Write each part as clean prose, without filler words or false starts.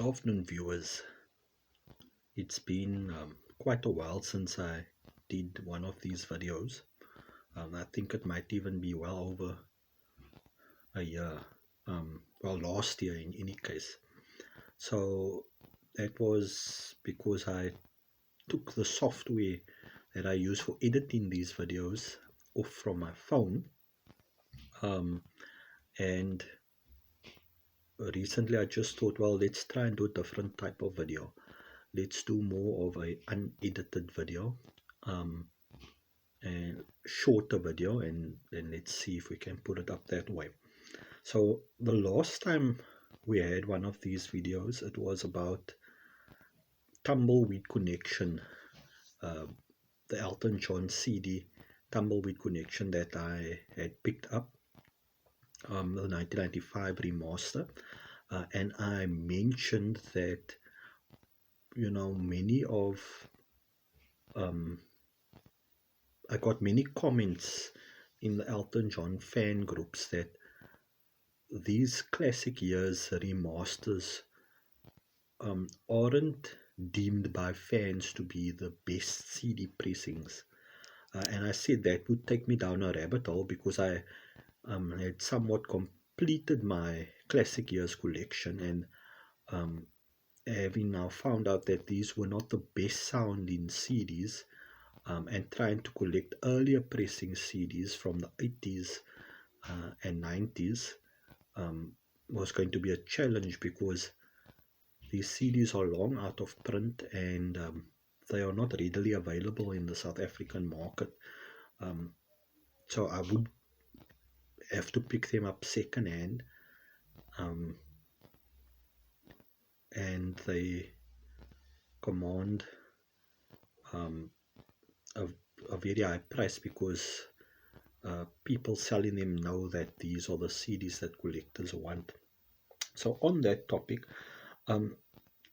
Good afternoon, viewers. It's been quite a while since I did one of these videos. I think it might even be well over a year, well, last year in any case. So that was because I took the software that I use for editing these videos off from my phone. And recently I just thought, well, let's try and do a different type of video. Let's do more of a unedited video, and shorter video, and then let's see if we can put it up that way. So the last time we had one of these videos, it was about Tumbleweed Connection, the Elton John CD Tumbleweed Connection that I had picked up, the 1995 remaster, and I mentioned that many of I got many comments in the Elton John fan groups that these classic years remasters aren't deemed by fans to be the best CD pressings. And I said that would take me down a rabbit hole because I had somewhat completed my classic years collection, and having now found out that these were not the best sounding CDs, and trying to collect earlier pressing CDs from the 80s and 90s was going to be a challenge, because these CDs are long out of print, and they are not readily available in the South African market. So I would have to pick them up second hand, and they command a very high price, because people selling them know that these are the CDs that collectors want. So on that topic,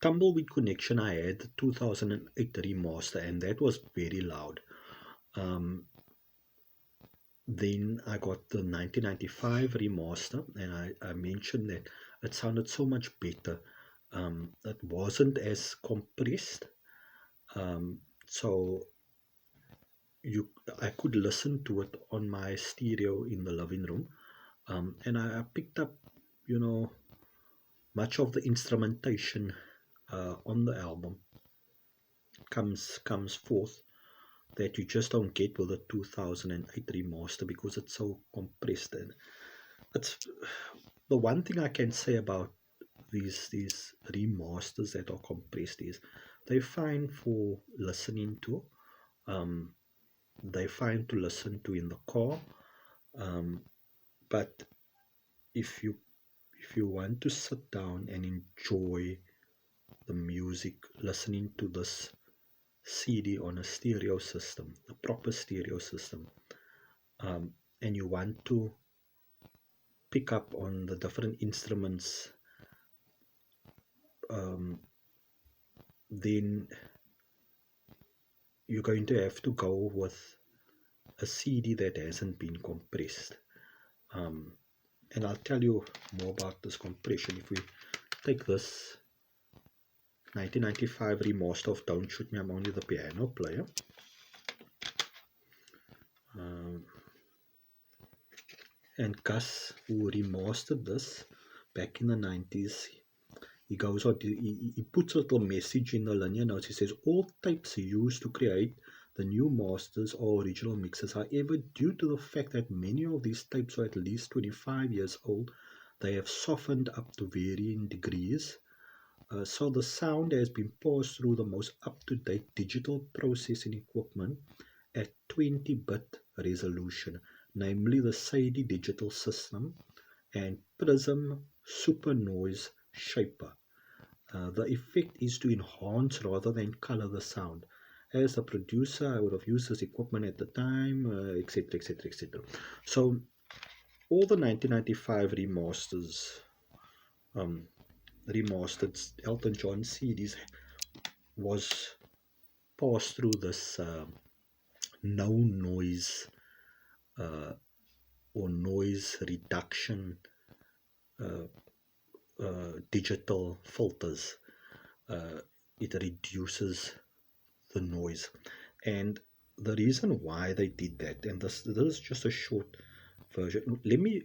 Tumbleweed Connection, I had the 2008 remaster, and that was very loud. Then I got the 1995 remaster, and I mentioned that it sounded so much better. It wasn't as compressed, so I could listen to it on my stereo in the living room, and I picked up, much of the instrumentation on the album comes forth that you just don't get with the 2008 remaster, because it's so compressed. And it's the one thing I can say about these remasters that are compressed is they're fine for listening to. They're fine to listen to in the car, but if you want to sit down and enjoy the music listening to this CD on a stereo system, a proper stereo system, and you want to pick up on the different instruments, then you're going to have to go with a CD that hasn't been compressed. And I'll tell you more about this compression. If we take this 1995 remaster of Don't Shoot Me, I'm Only the Piano Player, and Gus, who remastered this back in the 90s, he goes on, he puts a little message in the linear notes. He says, all tapes used to create the new masters or original mixes. However, due to the fact that many of these tapes are at least 25 years old, they have softened up to varying degrees. So the sound has been passed through the most up-to-date digital processing equipment at 20-bit resolution, namely the SADI digital system and Prism Super Noise Shaper. The effect is to enhance rather than color the sound. As a producer, I would have used this equipment at the time, etc., etc., etc. So all the 1995 remastered Elton John CDs was passed through this no noise or noise reduction digital filters. It reduces the noise, and the reason why they did that, and this is just a short version. Let me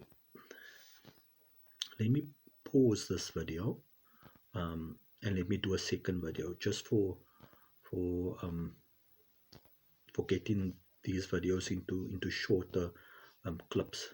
pause this video, and let me do a second video just for for getting these videos into shorter clips.